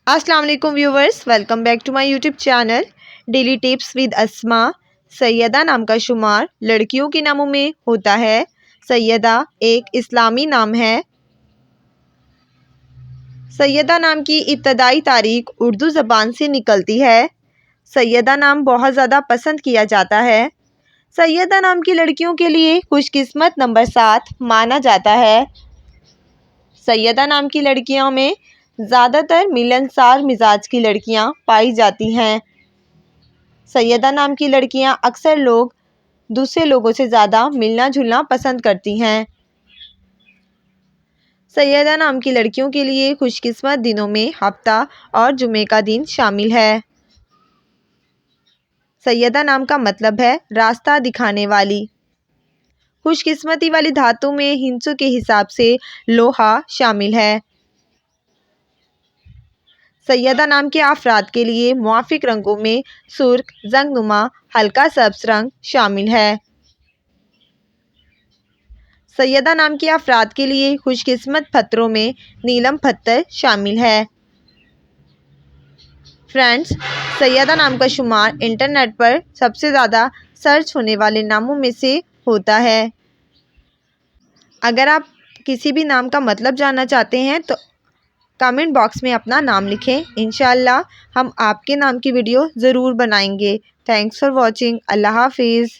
अस्सलाम वालेकुम viewers, welcome back to my YouTube channel daily tips with Asma. Syeda नाम का शुमार लड़कियों के नामों में होता है। सैयदा एक इस्लामी नाम है। सैयदा नाम की इब्तदाई तारीख उर्दू ज़बान से निकलती है। सैयदा नाम बहुत ज़्यादा पसंद किया जाता है। सैयदा नाम की लड़कियों के लिए खुशकिस्मत नंबर 7 माना जाता है। सैयदा नाम की लड़कियों में ज़्यादातर मिलनसार मिजाज की लड़कियां पाई जाती हैं। सैयदा नाम की लड़कियां अक्सर दूसरे लोगों से ज़्यादा मिलना जुलना पसंद करती हैं। सैयदा नाम की लड़कियों के लिए खुशकिस्मत दिनों में हफ्ता और जुमे का दिन शामिल है। सैयदा नाम का मतलब है रास्ता दिखाने वाली। खुशकिस्मती वाली धातु में हिंसों के हिसाब से लोहा शामिल है। सैयदा नाम के अफराद के लिए मुआफिक रंगों में सुर्ख, जंगनुमा, हल्का सब्ज रंग शामिल है। सैयदा नाम के अफराद के लिए खुशकिस्मत पत्थरों में नीलम पत्थर शामिल है। फ्रेंड्स, सैयदा नाम का शुमार इंटरनेट पर सबसे ज़्यादा सर्च होने वाले नामों में से होता है। अगर आप किसी भी नाम का मतलब जानना चाहते हैं तो कमेंट बॉक्स में अपना नाम लिखें। इंशाअल्लाह हम आपके नाम की वीडियो ज़रूर बनाएंगे। Thanks for watching. अल्लाह हाफिज़।